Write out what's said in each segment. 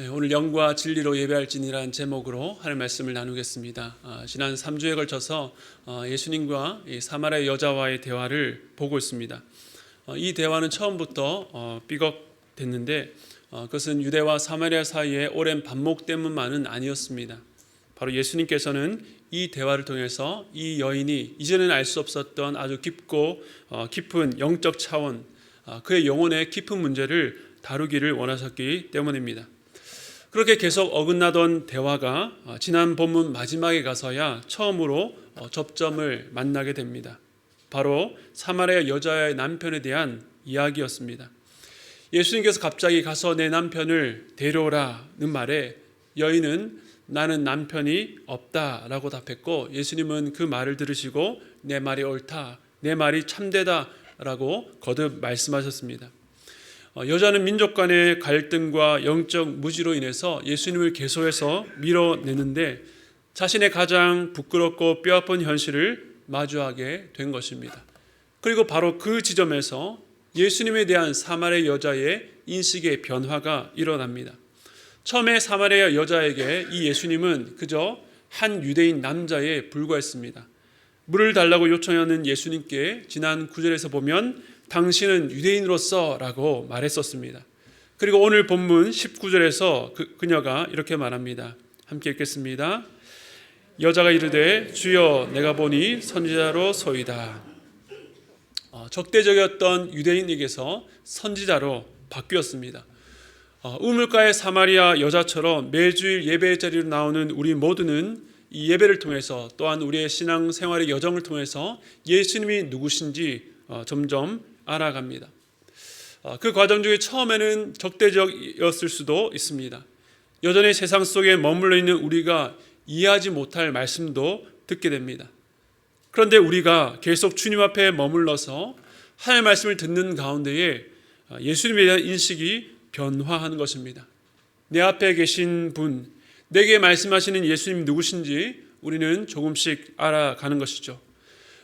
오늘 영과 진리로 예배할지니라는 제목으로 하나님의 말씀을 나누겠습니다. 지난 3주에 걸쳐서 예수님과 이 사마리아 여자와의 대화를 보고 있습니다. 이 대화는 처음부터 삐걱댔는데 그것은 유대와 사마리아 사이에 오랜 반목 때문만은 아니었습니다. 바로 예수님께서는 이 대화를 통해서 이 여인이 이전에는 알 수 없었던 아주 깊고 깊은 영적 차원, 그의 영혼의 깊은 문제를 다루기를 원하셨기 때문입니다. 그렇게 계속 어긋나던 대화가 지난 본문 마지막에 가서야 처음으로 접점을 만나게 됩니다. 바로 사마리아 여자의 남편에 대한 이야기였습니다. 예수님께서 갑자기 가서 내 남편을 데려오라는 말에 여인은 나는 남편이 없다라고 답했고, 예수님은 그 말을 들으시고 내 말이 옳다, 내 말이 참되다라고 거듭 말씀하셨습니다. 여자는 민족 간의 갈등과 영적 무지로 인해서 예수님을 계속해서 밀어내는데 자신의 가장 부끄럽고 뼈아픈 현실을 마주하게 된 것입니다. 그리고 바로 그 지점에서 예수님에 대한 사마리아 여자의 인식의 변화가 일어납니다. 처음에 사마리아 여자에게 이 예수님은 그저 한 유대인 남자에 불과했습니다. 물을 달라고 요청하는 예수님께 지난 9절에서 보면 당신은 유대인으로서 라고 말했었습니다. 그리고 오늘 본문 19절에서 그녀가 이렇게 말합니다. 함께 읽겠습니다. 여자가 이르되 주여 내가 보니 선지자로소이다. 적대적이었던 유대인에게서 선지자로 바뀌었습니다. 우물가의 사마리아 여자처럼 매주일 예배의 자리로 나오는 우리 모두는 이 예배를 통해서 또한 우리의 신앙생활의 여정을 통해서 예수님이 누구신지 점점 알아갑니다. 그 과정 중에 처음에는 적대적이었을 수도 있습니다. 여전히 세상 속에 머물러 있는 우리가 이해하지 못할 말씀도 듣게 됩니다. 그런데 우리가 계속 주님 앞에 머물러서 하나님의 말씀을 듣는 가운데에 예수님에 대한 인식이 변화하는 것입니다. 내 앞에 계신 분, 내게 말씀하시는 예수님 누구신지 우리는 조금씩 알아가는 것이죠.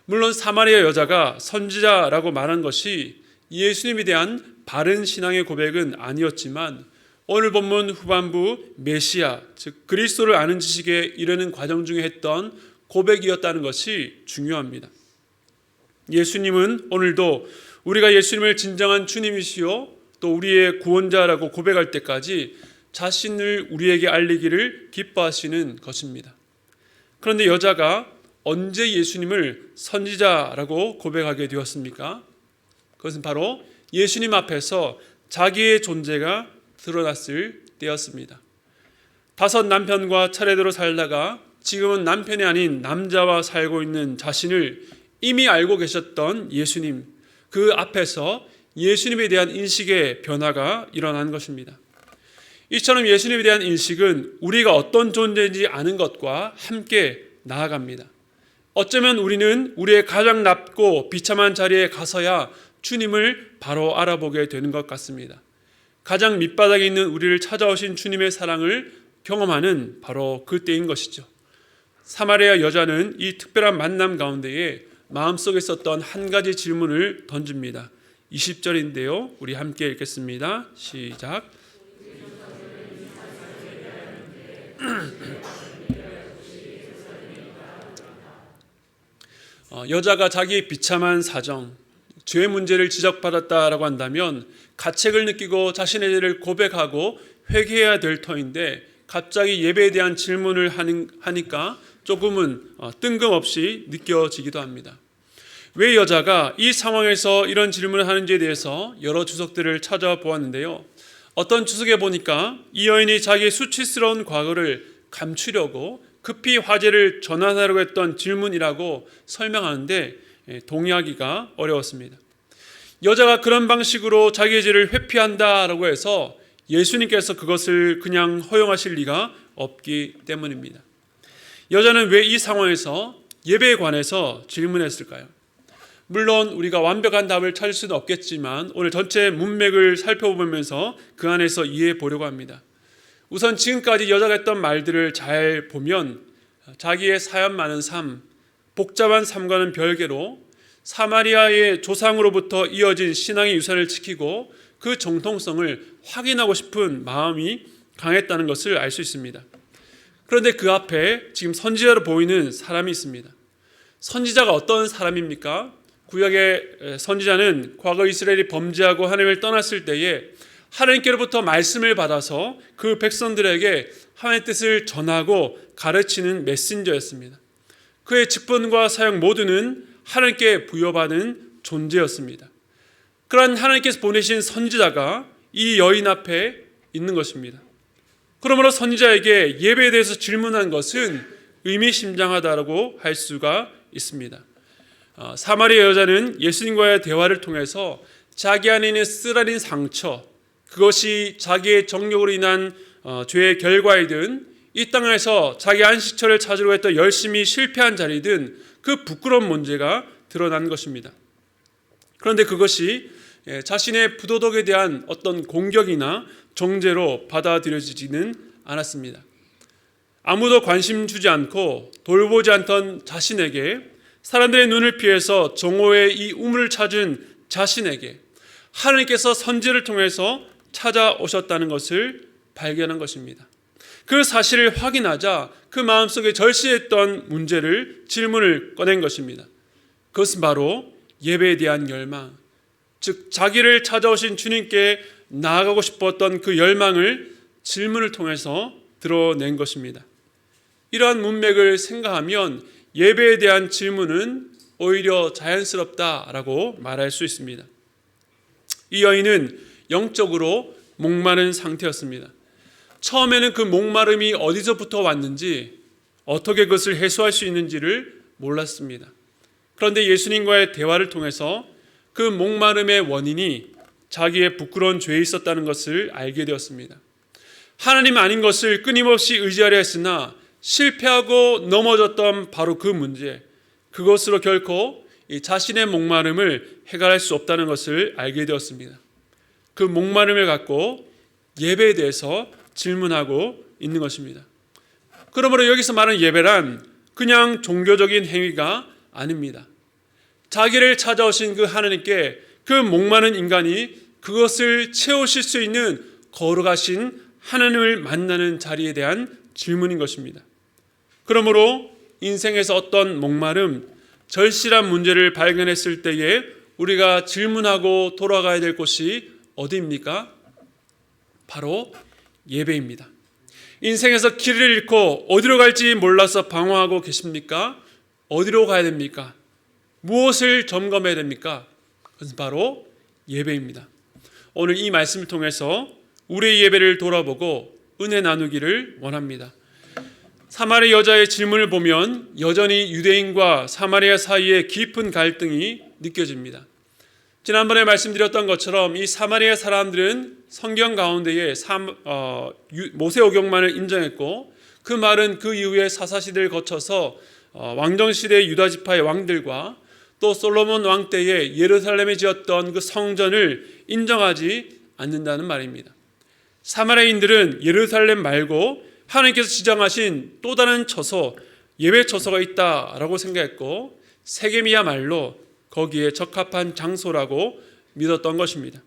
물론 사마리아 여자가 선지자라고 말한 것이 예수님에 대한 바른 신앙의 고백은 아니었지만 오늘 본문 후반부 메시아, 즉 그리스도를 아는 지식에 이르는 과정 중에 했던 고백이었다는 것이 중요합니다. 예수님은 오늘도 우리가 예수님을 진정한 주님이시요 또 우리의 구원자라고 고백할 때까지 자신을 우리에게 알리기를 기뻐하시는 것입니다. 그런데 여자가 언제 예수님을 선지자라고 고백하게 되었습니까? 그것은 바로 예수님 앞에서 자기의 존재가 드러났을 때였습니다. 5 남편과 차례대로 살다가 지금은 남편이 아닌 남자와 살고 있는 자신을 이미 알고 계셨던 예수님, 그 앞에서 예수님에 대한 인식의 변화가 일어난 것입니다. 이처럼 예수님에 대한 인식은 우리가 어떤 존재인지 아는 것과 함께 나아갑니다. 어쩌면 우리는 우리의 가장 낮고 비참한 자리에 가서야 주님을 바로 알아보게 되는 것 같습니다. 가장 밑바닥에 있는 우리를 찾아오신 주님의 사랑을 경험하는 바로 그때인 것이죠. 사마리아 여자는 이 특별한 만남 가운데에 마음속에 있었던 한 가지 질문을 던집니다. 20절인데요. 우리 함께 읽겠습니다. 시작. 여자가 자기의 비참한 사정, 죄의 문제를 지적받았다라고 한다면 가책을 느끼고 자신의 죄를 고백하고 회개해야 될 터인데 갑자기 예배에 대한 질문을 하니까 조금은 뜬금없이 느껴지기도 합니다. 왜 여자가 이 상황에서 이런 질문을 하는지에 대해서 여러 주석들을 찾아보았는데요. 어떤 주석에 보니까 이 여인이 자기의 수치스러운 과거를 감추려고 급히 화제를 전환하려고 했던 질문이라고 설명하는데 동의하기가 어려웠습니다. 여자가 그런 방식으로 자기의 죄를 회피한다라고 해서 예수님께서 그것을 그냥 허용하실 리가 없기 때문입니다. 여자는 왜 이 상황에서 예배에 관해서 질문했을까요? 물론 우리가 완벽한 답을 찾을 수는 없겠지만 오늘 전체 문맥을 살펴보면서 그 안에서 이해해 보려고 합니다. 우선 지금까지 여자가 했던 말들을 잘 보면 자기의 사연 많은 삶, 복잡한 삶과는 별개로 사마리아의 조상으로부터 이어진 신앙의 유산을 지키고 그 정통성을 확인하고 싶은 마음이 강했다는 것을 알 수 있습니다. 그런데 그 앞에 지금 선지자로 보이는 사람이 있습니다. 선지자가 어떤 사람입니까? 구약의 선지자는 과거 이스라엘이 범죄하고 하나님을 떠났을 때에 하나님께로부터 말씀을 받아서 그 백성들에게 하나님의 뜻을 전하고 가르치는 메신저였습니다. 그의 직분과 사역 모두는 하나님께 부여받은 존재였습니다. 그러한 하나님께서 보내신 선지자가 이 여인 앞에 있는 것입니다. 그러므로 선지자에게 예배에 대해서 질문한 것은 의미심장하다고 할 수가 있습니다. 사마리아 여자는 예수님과의 대화를 통해서 자기 안에 있는 쓰라린 상처, 그것이 자기의 정욕으로 인한 죄의 결과이든 이 땅에서 자기 안식처를 찾으려고 했던 열심히 실패한 자리든 그 부끄러운 문제가 드러난 것입니다. 그런데 그것이 자신의 부도덕에 대한 어떤 공격이나 정죄로 받아들여지지는 않았습니다. 아무도 관심 주지 않고 돌보지 않던 자신에게, 사람들의 눈을 피해서 정오의 이 우물을 찾은 자신에게 하나님께서 선지를 통해서 찾아오셨다는 것을 발견한 것입니다. 그 사실을 확인하자 그 마음속에 절실했던 문제를, 질문을 꺼낸 것입니다. 그것은 바로 예배에 대한 열망, 즉 자기를 찾아오신 주님께 나아가고 싶었던 그 열망을 질문을 통해서 드러낸 것입니다. 이러한 문맥을 생각하면 예배에 대한 질문은 오히려 자연스럽다라고 말할 수 있습니다. 이 여인은 영적으로 목마른 상태였습니다. 처음에는 그 목마름이 어디서부터 왔는지, 어떻게 그것을 해소할 수 있는지를 몰랐습니다. 그런데 예수님과의 대화를 통해서 그 목마름의 원인이 자기의 부끄러운 죄에 있었다는 것을 알게 되었습니다. 하나님 아닌 것을 끊임없이 의지하려 했으나 실패하고 넘어졌던 바로 그 문제, 그것으로 결코 자신의 목마름을 해결할 수 없다는 것을 알게 되었습니다. 그 목마름을 갖고 예배에 대해서 질문하고 있는 것입니다. 그러므로 여기서 말하는 예배란 그냥 종교적인 행위가 아닙니다. 자기를 찾아오신 그 하나님께 그 목마른 인간이 그것을 채우실 수 있는 거룩하신 하나님을 만나는 자리에 대한 질문인 것입니다. 그러므로 인생에서 어떤 목마름, 절실한 문제를 발견했을 때에 우리가 질문하고 돌아가야 될 곳이 어디입니까? 바로 예배입니다. 인생에서 길을 잃고 어디로 갈지 몰라서 방황하고 계십니까? 어디로 가야 됩니까? 무엇을 점검해야 됩니까? 그것은 바로 예배입니다. 오늘 이 말씀을 통해서 우리의 예배를 돌아보고 은혜 나누기를 원합니다. 사마리아 여자의 질문을 보면 여전히 유대인과 사마리아 사이에 깊은 갈등이 느껴집니다. 지난번에 말씀드렸던 것처럼 이 사마리아 사람들은 성경 가운데에 모세오경만을 인정했고, 그 말은 그 이후에 사사시대를 거쳐서 왕정시대 유다지파의 왕들과 또 솔로몬 왕 때에 예루살렘에 지었던 그 성전을 인정하지 않는다는 말입니다. 사마리아인들은 예루살렘 말고 하나님께서 지정하신 또 다른 처소, 예배 처소가 있다라고 생각했고, 세겜이야말로 거기에 적합한 장소라고 믿었던 것입니다.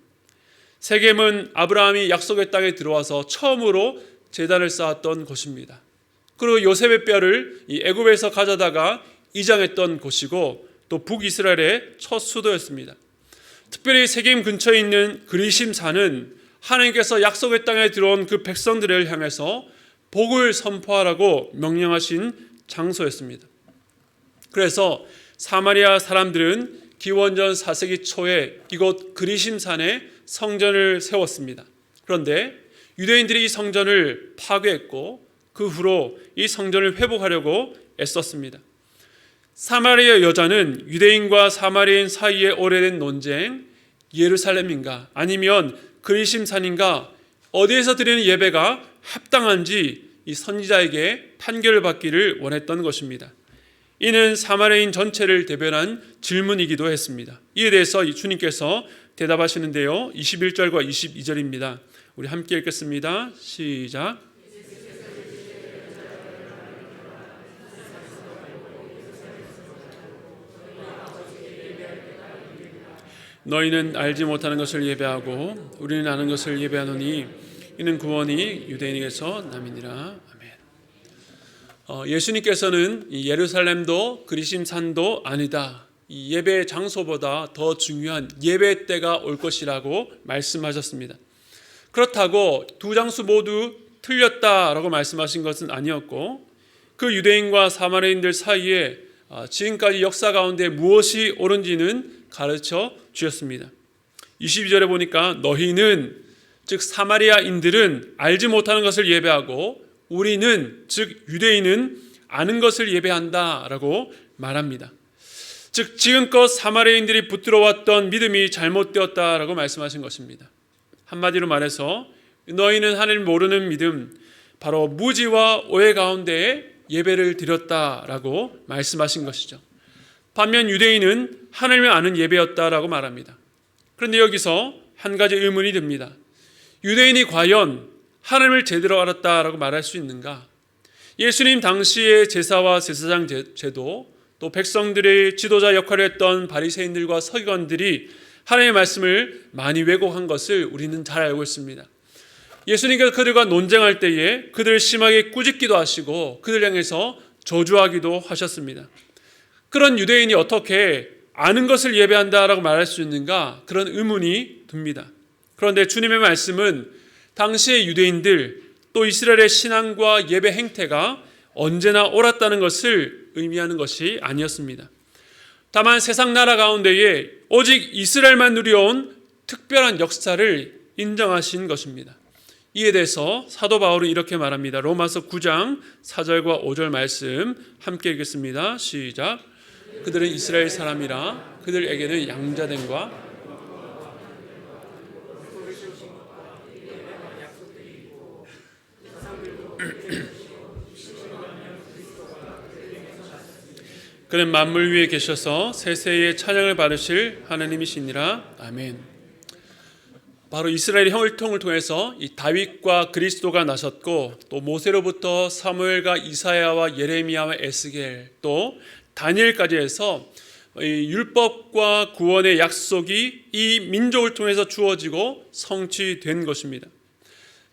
세겜은 아브라함이 약속의 땅에 들어와서 처음으로 제단을 쌓았던 곳입니다. 그리고 요셉의 뼈를 이 애굽에서 가져다가 이장했던 곳이고, 또 북이스라엘의 첫 수도였습니다. 특별히 세겜 근처에 있는 그리심산은 하나님께서 약속의 땅에 들어온 그 백성들을 향해서 복을 선포하라고 명령하신 장소였습니다. 그래서 사마리아 사람들은 기원전 4세기 초에 이곳 그리심산에 성전을 세웠습니다. 그런데 유대인들이 이 성전을 파괴했고 그 후로 이 성전을 회복하려고 애썼습니다. 사마리아 여자는 유대인과 사마리아인 사이에 오래된 논쟁, 예루살렘인가 아니면 그리심산인가 어디에서 드리는 예배가 합당한지 이 선지자에게 판결을 받기를 원했던 것입니다. 이는 사마리아인 전체를 대변한 질문이기도 했습니다. 이에 대해서 주님께서 대답하시는데요, 21절과 22절입니다. 우리 함께 읽겠습니다. 시작. 너희는 알지 못하는 것을 예배하고 우리는 아는 것을 예배하노니 이는 구원이 유대인에게서 남이니라. 아멘. 예수님께서는 이 예루살렘도 그리심 산도 아니다. 이 예배 장소보다 더 중요한 예배 때가 올 것이라고 말씀하셨습니다. 그렇다고 두 장소 모두 틀렸다라고 말씀하신 것은 아니었고, 그 유대인과 사마리아인들 사이에 지금까지 역사 가운데 무엇이 옳은지는 가르쳐 주셨습니다. 22절에 보니까 너희는, 즉 사마리아인들은 알지 못하는 것을 예배하고 우리는, 즉 유대인은 아는 것을 예배한다라고 말합니다. 즉 지금껏 사마리아인들이 붙들어왔던 믿음이 잘못되었다라고 말씀하신 것입니다. 한마디로 말해서 너희는 하나님을 모르는 믿음, 바로 무지와 오해 가운데에 예배를 드렸다라고 말씀하신 것이죠. 반면 유대인은 하나님을 아는 예배였다라고 말합니다. 그런데 여기서 한 가지 의문이 듭니다. 유대인이 과연 하나님을 제대로 알았다라고 말할 수 있는가? 예수님 당시의 제사와 제사장 제도, 또 백성들의 지도자 역할을 했던 바리새인들과 서기관들이 하나님의 말씀을 많이 왜곡한 것을 우리는 잘 알고 있습니다. 예수님께서 그들과 논쟁할 때에 그들을 심하게 꾸짖기도 하시고 그들 향해서 저주하기도 하셨습니다. 그런 유대인이 어떻게 아는 것을 예배한다라고 말할 수 있는가? 그런 의문이 듭니다. 그런데 주님의 말씀은 당시의 유대인들, 또 이스라엘의 신앙과 예배 행태가 언제나 옳았다는 것을 의미하는 것이 아니었습니다. 다만 세상 나라 가운데에 오직 이스라엘만 누려온 특별한 역사를 인정하신 것입니다. 이에 대해서 사도 바울은 이렇게 말합니다. 로마서 9장 4절과 5절 말씀 함께 읽겠습니다. 시작. 그들은 이스라엘 사람이라 그들에게는 양자됨과 그는 만물 위에 계셔서 세세의 찬양을 받으실 하나님이시니라. 아멘. 바로 이스라엘의 혈통을 통해서 이 다윗과 그리스도가 나섰고, 또 모세로부터 사무엘과 이사야와 예레미야와 에스겔, 또 다니엘까지 해서 이 율법과 구원의 약속이 이 민족을 통해서 주어지고 성취된 것입니다.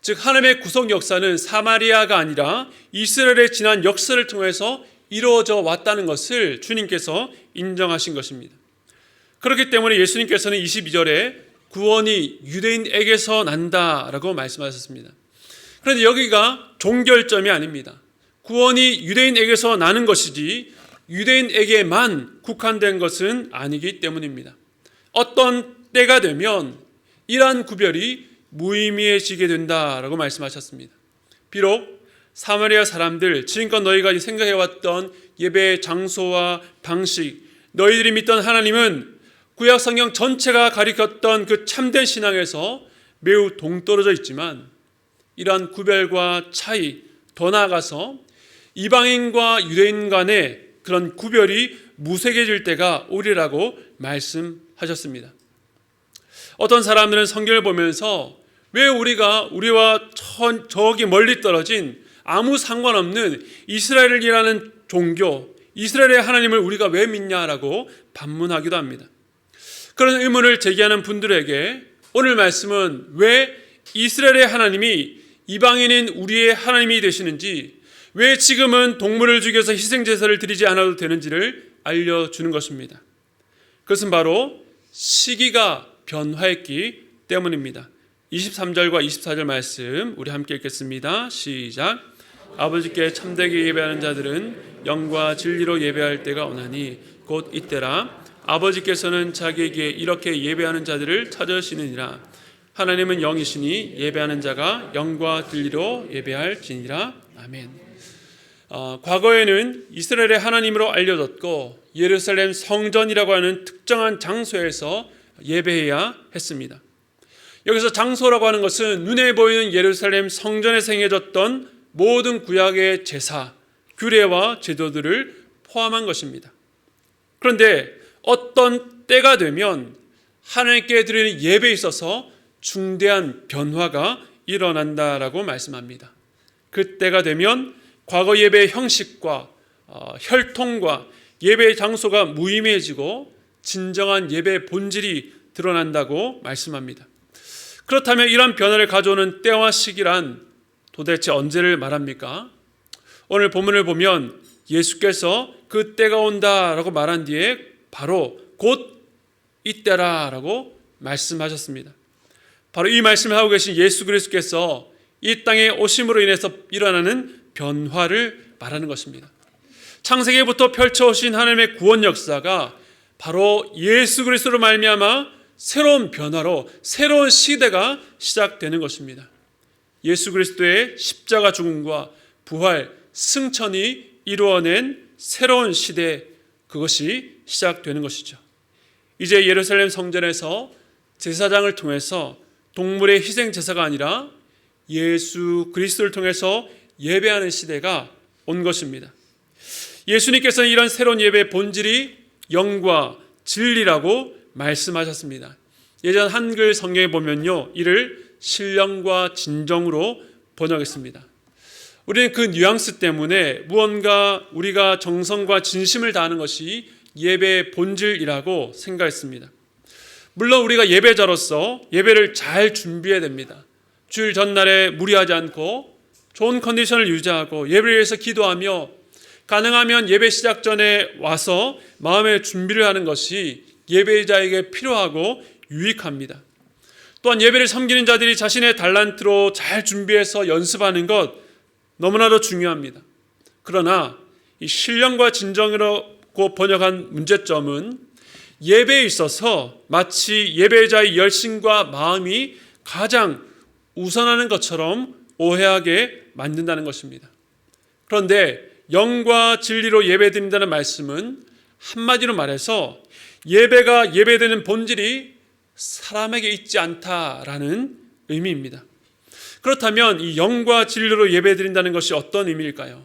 즉 하나님의 구속 역사는 사마리아가 아니라 이스라엘의 지난 역사를 통해서 이루어져 왔다는 것을 주님께서 인정하신 것입니다. 그렇기 때문에 예수님께서는 22절에 구원이 유대인에게서 난다라고 말씀하셨습니다. 그런데 여기가 종결점이 아닙니다. 구원이 유대인에게서 나는 것이지 유대인에게만 국한된 것은 아니기 때문입니다. 어떤 때가 되면 이러한 구별이 무의미해지게 된다라고 말씀하셨습니다. 비록 사마리아 사람들, 지금껏 너희가 생각해왔던 예배 장소와 방식, 너희들이 믿던 하나님은 구약 성경 전체가 가리켰던 그 참된 신앙에서 매우 동떨어져 있지만, 이러한 구별과 차이, 더 나아가서 이방인과 유대인 간의 그런 구별이 무색해질 때가 오리라고 말씀하셨습니다. 어떤 사람들은 성경을 보면서 왜 우리와 저기 멀리 떨어진 아무 상관없는 이스라엘이라는 종교, 이스라엘의 하나님을 우리가 왜 믿냐라고 반문하기도 합니다. 그런 의문을 제기하는 분들에게 오늘 말씀은 왜 이스라엘의 하나님이 이방인인 우리의 하나님이 되시는지, 왜 지금은 동물을 죽여서 희생제사를 드리지 않아도 되는지를 알려주는 것입니다. 그것은 바로 시기가 변화했기 때문입니다. 23절과 24절 말씀 우리 함께 읽겠습니다. 시작. 아버지께 참되게 예배하는 자들은 영과 진리로 예배할 때가 오나니 곧 이때라. 아버지께서는 자기에게 이렇게 예배하는 자들을 찾으시느니라. 하나님은 영이시니 예배하는 자가 영과 진리로 예배할지니라. 아멘. 과거에는 이스라엘의 하나님으로 알려졌고 예루살렘 성전이라고 하는 특정한 장소에서 예배해야 했습니다. 여기서 장소라고 하는 것은 눈에 보이는 예루살렘 성전에서 행해졌던 모든 구약의 제사, 규례와 제도들을 포함한 것입니다. 그런데 어떤 때가 되면 하나님께 드리는 예배에 있어서 중대한 변화가 일어난다라고 말씀합니다. 그 때가 되면 과거 예배의 형식과 혈통과 예배의 장소가 무의미해지고 진정한 예배의 본질이 드러난다고 말씀합니다. 그렇다면 이런 변화를 가져오는 때와 시기란 도대체 언제를 말합니까? 오늘 본문을 보면 예수께서 그 때가 온다라고 말한 뒤에 바로 곧 이때라라고 말씀하셨습니다. 바로 이 말씀을 하고 계신 예수 그리스도께서 이 땅에 오심으로 인해서 일어나는 변화를 말하는 것입니다. 창세기부터 펼쳐오신 하나님의 구원 역사가 바로 예수 그리스도로 말미암아 새로운 변화로 새로운 시대가 시작되는 것입니다. 예수 그리스도의 십자가 죽음과 부활, 승천이 이루어낸 새로운 시대, 그것이 시작되는 것이죠. 이제 예루살렘 성전에서 제사장을 통해서 동물의 희생 제사가 아니라 예수 그리스도를 통해서 예배하는 시대가 온 것입니다. 예수님께서는 이런 새로운 예배의 본질이 영과 진리라고 말씀하셨습니다. 예전 한글 성경에 보면요, 이를 신령과 진정으로 번역했습니다. 우리는 그 뉘앙스 때문에 무언가 우리가 정성과 진심을 다하는 것이 예배의 본질이라고 생각했습니다. 물론 우리가 예배자로서 예배를 잘 준비해야 됩니다. 주일 전날에 무리하지 않고 좋은 컨디션을 유지하고 예배를 위해서 기도하며 가능하면 예배 시작 전에 와서 마음의 준비를 하는 것이 예배자에게 필요하고 유익합니다. 또한 예배를 섬기는 자들이 자신의 달란트로 잘 준비해서 연습하는 것 너무나도 중요합니다. 그러나 이 신령과 진정이라고 번역한 문제점은 예배에 있어서 마치 예배자의 열심과 마음이 가장 우선하는 것처럼 오해하게 만든다는 것입니다. 그런데 영과 진리로 예배드린다는 말씀은 한마디로 말해서 예배가 예배되는 본질이 사람에게 있지 않다라는 의미입니다. 그렇다면 이 영과 진리로 예배드린다는 것이 어떤 의미일까요?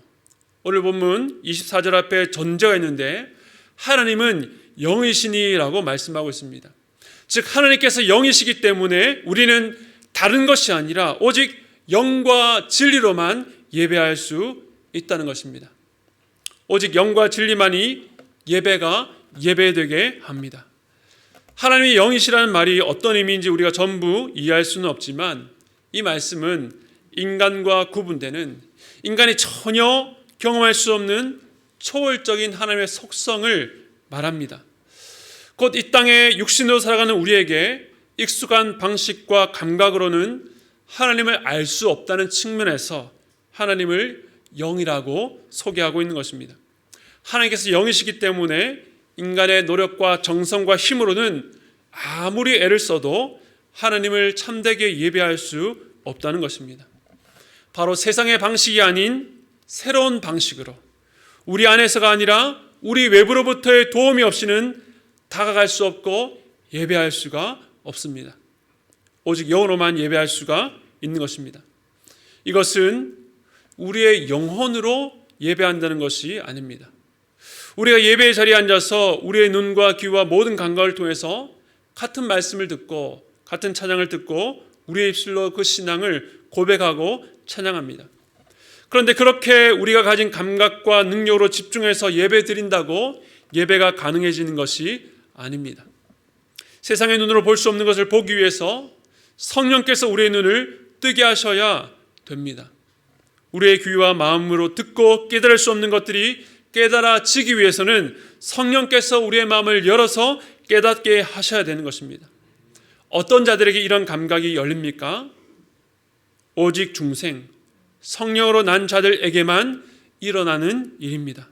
오늘 본문 24절 앞에 전제가 있는데 하나님은 영이시니라고 말씀하고 있습니다. 즉 하나님께서 영이시기 때문에 우리는 다른 것이 아니라 오직 영과 진리로만 예배할 수 있다는 것입니다. 오직 영과 진리만이 예배가 예배되게 합니다. 하나님이 영이시라는 말이 어떤 의미인지 우리가 전부 이해할 수는 없지만 이 말씀은 인간과 구분되는, 인간이 전혀 경험할 수 없는 초월적인 하나님의 속성을 말합니다. 곧 이 땅에 육신으로 살아가는 우리에게 익숙한 방식과 감각으로는 하나님을 알 수 없다는 측면에서 하나님을 영이라고 소개하고 있는 것입니다. 하나님께서 영이시기 때문에 인간의 노력과 정성과 힘으로는 아무리 애를 써도 하나님을 참되게 예배할 수 없다는 것입니다. 바로 세상의 방식이 아닌 새로운 방식으로 우리 안에서가 아니라 우리 외부로부터의 도움이 없이는 다가갈 수 없고 예배할 수가 없습니다. 오직 영으로만 예배할 수가 있는 것입니다. 이것은 우리의 영혼으로 예배한다는 것이 아닙니다. 우리가 예배의 자리에 앉아서 우리의 눈과 귀와 모든 감각을 통해서 같은 말씀을 듣고 같은 찬양을 듣고 우리의 입술로 그 신앙을 고백하고 찬양합니다. 그런데 그렇게 우리가 가진 감각과 능력으로 집중해서 예배 드린다고 예배가 가능해지는 것이 아닙니다. 세상의 눈으로 볼 수 없는 것을 보기 위해서 성령께서 우리의 눈을 뜨게 하셔야 됩니다. 우리의 귀와 마음으로 듣고 깨달을 수 없는 것들이 깨달아지기 위해서는 성령께서 우리의 마음을 열어서 깨닫게 하셔야 되는 것입니다. 어떤 자들에게 이런 감각이 열립니까? 오직 중생, 성령으로 난 자들에게만 일어나는 일입니다.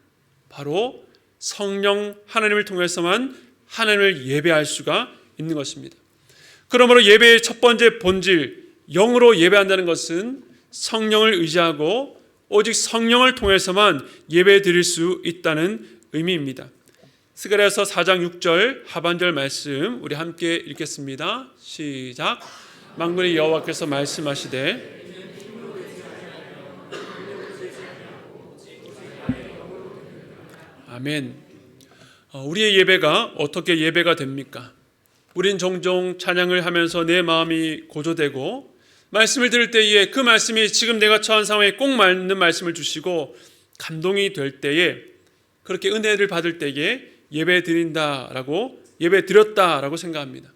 바로 성령 하나님을 통해서만 하나님을 예배할 수가 있는 것입니다. 그러므로 예배의 첫 번째 본질, 영으로 예배한다는 것은 성령을 의지하고 오직 성령을 통해서만 예배 드릴 수 있다는 의미입니다. 스가랴서 4장 6절 하반절 말씀 우리 함께 읽겠습니다. 시작. 만군의 여호와께서 말씀하시되 아멘. 우리의 예배가 어떻게 예배가 됩니까? 우린 종종 찬양을 하면서 내 마음이 고조되고 말씀을 들을 때에 그 말씀이 지금 내가 처한 상황에 꼭 맞는 말씀을 주시고 감동이 될 때에 그렇게 은혜를 받을 때에 예배 드린다라고 예배 드렸다라고 생각합니다.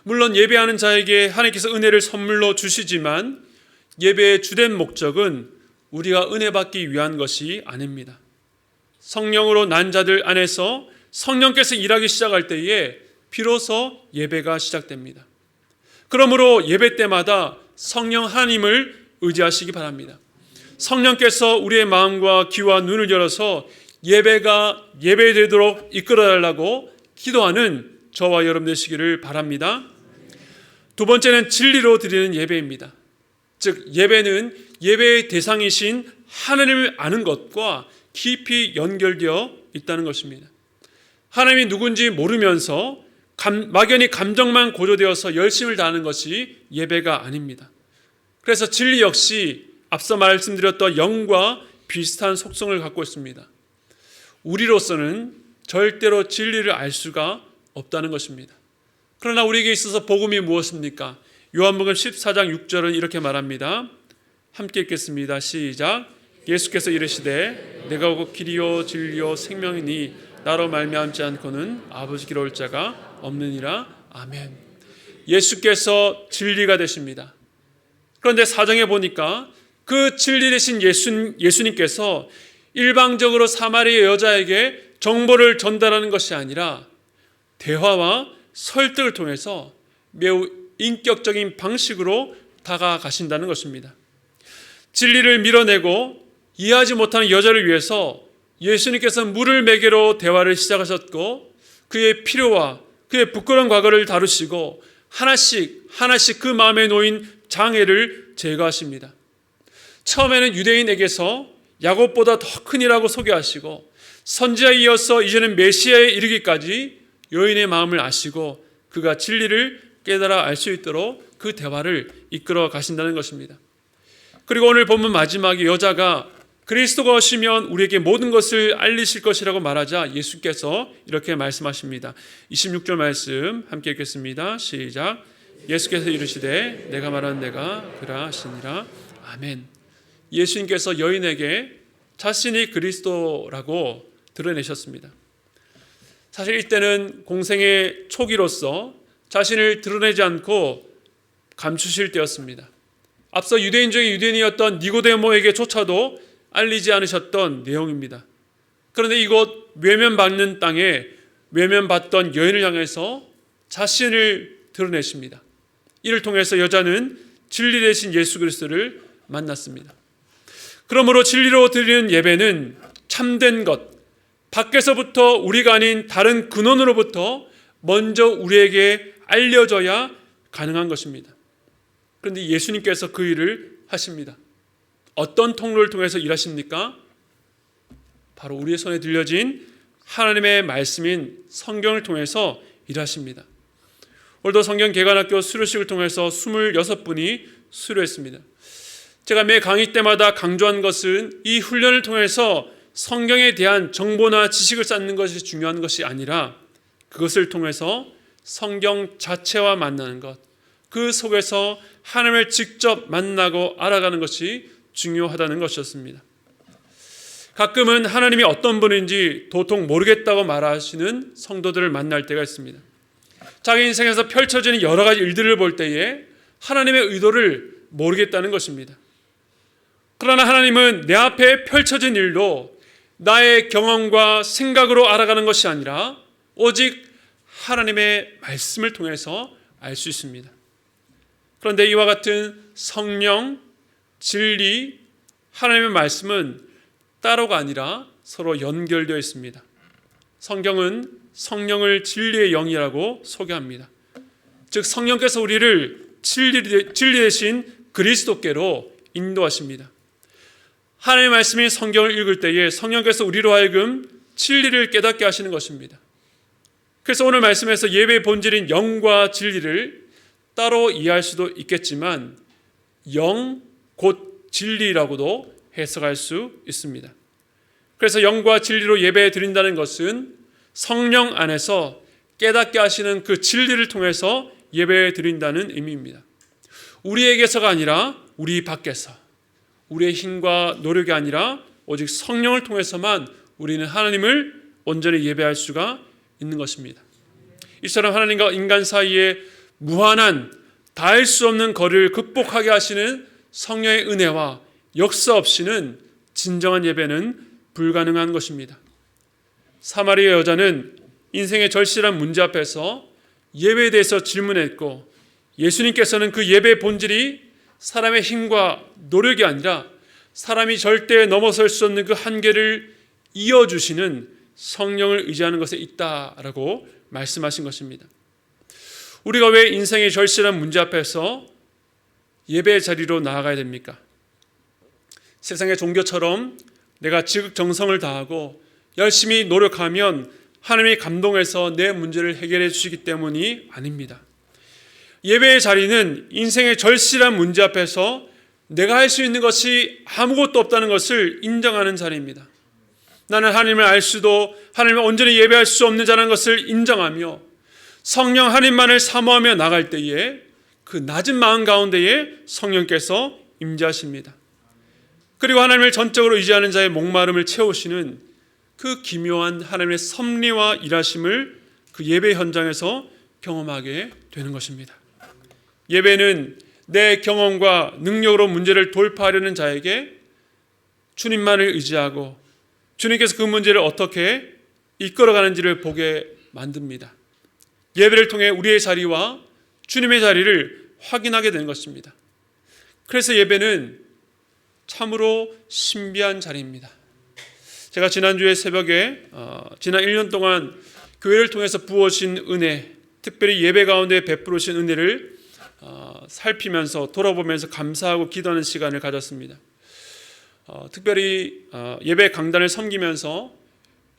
물론 예배하는 자에게 하나님께서 은혜를 선물로 주시지만 예배의 주된 목적은 우리가 은혜 받기 위한 것이 아닙니다. 성령으로 난 자들 안에서 성령께서 일하기 시작할 때에 비로소 예배가 시작됩니다. 그러므로 예배 때마다 성령 하나님을 의지하시기 바랍니다. 성령께서 우리의 마음과 귀와 눈을 열어서 예배가 예배되도록 이끌어달라고 기도하는 저와 여러분 되시기를 바랍니다. 두 번째는 진리로 드리는 예배입니다. 즉 예배는 예배의 대상이신 하나님을 아는 것과 깊이 연결되어 있다는 것입니다. 하나님이 누군지 모르면서 막연히 감정만 고조되어서 열심을 다하는 것이 예배가 아닙니다. 그래서 진리 역시 앞서 말씀드렸던 영과 비슷한 속성을 갖고 있습니다. 우리로서는 절대로 진리를 알 수가 없다는 것입니다. 그러나 우리에게 있어서 복음이 무엇입니까? 요한복음 14장 6절은 이렇게 말합니다. 함께 읽겠습니다. 시작. 예수께서 이르시되 내가 곧 길이요 진리요 생명이니 나로 말미암지 않고는 아버지께로 올 자가 없느니라. 아멘. 예수께서 진리가 되십니다. 그런데 사정해 보니까 그 진리 되신 예수님께서 일방적으로 사마리아 여자에게 정보를 전달하는 것이 아니라 대화와 설득을 통해서 매우 인격적인 방식으로 다가가신다는 것입니다. 진리를 밀어내고 이해하지 못하는 여자를 위해서 예수님께서 물을 매개로 대화를 시작하셨고 그의 필요와 그의 부끄러운 과거를 다루시고 하나씩 그 마음에 놓인 장애를 제거하십니다. 처음에는 유대인에게서 야곱보다 더 큰이라고 소개하시고 선지자에 이어서 이제는 메시아에 이르기까지 여인의 마음을 아시고 그가 진리를 깨달아 알 수 있도록 그 대화를 이끌어 가신다는 것입니다. 그리고 오늘 본문 마지막에 여자가 그리스도가 오시면 우리에게 모든 것을 알리실 것이라고 말하자 예수께서 이렇게 말씀하십니다. 26절 말씀 함께 읽겠습니다. 시작. 예수께서 이르시되 내가 말한 내가 그라 하시니라. 아멘. 예수님께서 여인에게 자신이 그리스도라고 드러내셨습니다. 사실 이때는 공생의 초기로서 자신을 드러내지 않고 감추실 때였습니다. 앞서 유대인 중에 유대인이었던 니고데모에게조차도 알리지 않으셨던 내용입니다. 그런데 이곳 외면받는 땅에 외면받던 여인을 향해서 자신을 드러내십니다. 이를 통해서 여자는 진리 되신 예수 그리스도를 만났습니다. 그러므로 진리로 드리는 예배는 참된 것, 밖에서부터 우리가 아닌 다른 근원으로부터 먼저 우리에게 알려져야 가능한 것입니다. 그런데 예수님께서 그 일을 하십니다. 어떤 통로를 통해서 일하십니까? 바로 우리의 손에 들려진 하나님의 말씀인 성경을 통해서 일하십니다. 오늘도 성경 개관학교 수료식을 통해서 26분이 수료했습니다. 제가 매 강의 때마다 강조한 것은 이 훈련을 통해서 성경에 대한 정보나 지식을 쌓는 것이 중요한 것이 아니라 그것을 통해서 성경 자체와 만나는 것, 그 속에서 하나님을 직접 만나고 알아가는 것이 중요하다는 것이었습니다. 가끔은 하나님이 어떤 분인지 도통 모르겠다고 말하시는 성도들을 만날 때가 있습니다. 자기 인생에서 펼쳐지는 여러 가지 일들을 볼 때에 하나님의 의도를 모르겠다는 것입니다. 그러나 하나님은 내 앞에 펼쳐진 일도 나의 경험과 생각으로 알아가는 것이 아니라 오직 하나님의 말씀을 통해서 알 수 있습니다. 그런데 이와 같은 성령, 진리, 하나님의 말씀은 따로가 아니라 서로 연결되어 있습니다. 성경은 성령을 진리의 영이라고 소개합니다. 즉 성령께서 우리를 진리 대신 그리스도께로 인도하십니다. 하나님의 말씀인 성경을 읽을 때에 성령께서 우리로 하여금 진리를 깨닫게 하시는 것입니다. 그래서 오늘 말씀에서 예배의 본질인 영과 진리를 따로 이해할 수도 있겠지만 영 곧 진리라고도 해석할 수 있습니다. 그래서 영과 진리로 예배 드린다는 것은 성령 안에서 깨닫게 하시는 그 진리를 통해서 예배 드린다는 의미입니다. 우리에게서가 아니라 우리 밖에서, 우리의 힘과 노력이 아니라 오직 성령을 통해서만 우리는 하나님을 온전히 예배할 수가 있는 것입니다. 이처럼 하나님과 인간 사이에 무한한 닿을 수 없는 거리를 극복하게 하시는 성령의 은혜와 역사 없이는 진정한 예배는 불가능한 것입니다. 사마리아 여자는 인생의 절실한 문제 앞에서 예배에 대해서 질문했고, 예수님께서는 그 예배의 본질이 사람의 힘과 노력이 아니라 사람이 절대 넘어설 수 없는 그 한계를 이어주시는 성령을 의지하는 것에 있다라고 말씀하신 것입니다. 우리가 왜 인생의 절실한 문제 앞에서 예배의 자리로 나아가야 됩니까? 세상의 종교처럼 내가 지극정성을 다하고 열심히 노력하면 하나님이 감동해서 내 문제를 해결해 주시기 때문이 아닙니다. 예배의 자리는 인생의 절실한 문제 앞에서 내가 할 수 있는 것이 아무것도 없다는 것을 인정하는 자리입니다. 나는 하나님을 알 수도 하나님을 온전히 예배할 수 없는 자라는 것을 인정하며 성령 하나님만을 사모하며 나갈 때에 그 낮은 마음 가운데에 성령께서 임재하십니다. 그리고 하나님을 전적으로 의지하는 자의 목마름을 채우시는 그 기묘한 하나님의 섭리와 일하심을 그 예배 현장에서 경험하게 되는 것입니다. 예배는 내 경험과 능력으로 문제를 돌파하려는 자에게 주님만을 의지하고 주님께서 그 문제를 어떻게 이끌어가는지를 보게 만듭니다. 예배를 통해 우리의 자리와 주님의 자리를 확인하게 되는 것입니다. 그래서 예배는 참으로 신비한 자리입니다. 제가 지난주에 새벽에 지난 1년 동안 교회를 통해서 부어진 은혜, 특별히 예배 가운데 베풀으신 은혜를 살피면서 돌아보면서 감사하고 기도하는 시간을 가졌습니다. 특별히 예배 강단을 섬기면서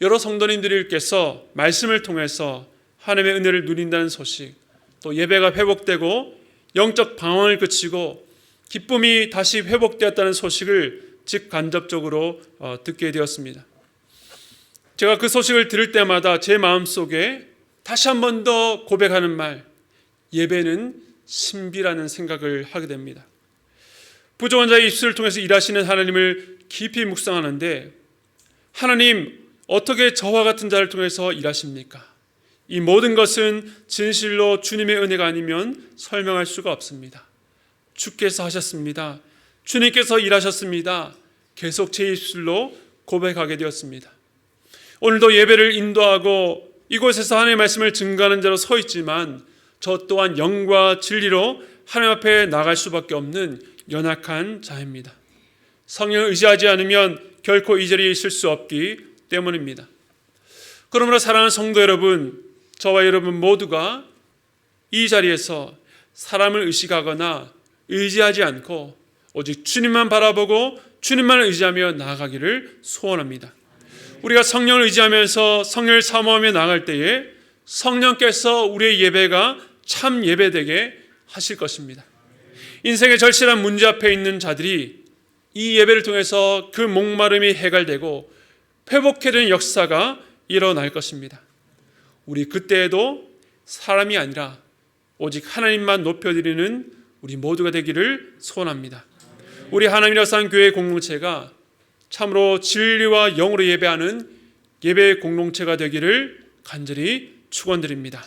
여러 성도님들께서 말씀을 통해서 하나님의 은혜를 누린다는 소식, 또 예배가 회복되고 영적 방황을 그치고 기쁨이 다시 회복되었다는 소식을 직간접적으로 듣게 되었습니다. 제가 그 소식을 들을 때마다 제 마음속에 다시 한 번 더 고백하는 말, 예배는 신비라는 생각을 하게 됩니다. 부족한 자의 입술을 통해서 일하시는 하나님을 깊이 묵상하는데, 하나님 어떻게 저와 같은 자를 통해서 일하십니까? 이 모든 것은 진실로 주님의 은혜가 아니면 설명할 수가 없습니다. 주께서 하셨습니다. 주님께서 일하셨습니다. 계속 제 입술로 고백하게 되었습니다. 오늘도 예배를 인도하고 이곳에서 하나님의 말씀을 증거하는 자로 서 있지만 저 또한 영과 진리로 하나님 앞에 나갈 수밖에 없는 연약한 자입니다. 성령을 의지하지 않으면 결코 이 자리에 있을 수 없기 때문입니다. 그러므로 사랑하는 성도 여러분, 저와 여러분 모두가 이 자리에서 사람을 의식하거나 의지하지 않고 오직 주님만 바라보고 주님만을 의지하며 나아가기를 소원합니다. 우리가 성령을 의지하면서 성령을 사모하며 나아갈 때에 성령께서 우리의 예배가 참 예배되게 하실 것입니다. 인생의 절실한 문제 앞에 있는 자들이 이 예배를 통해서 그 목마름이 해결되고 회복되는 역사가 일어날 것입니다. 우리 그때에도 사람이 아니라 오직 하나님만 높여드리는 우리 모두가 되기를 소원합니다. 우리 하나님이라 산 교회 공동체가 참으로 진리와 영으로 예배하는 예배 공동체가 되기를 간절히 축원드립니다.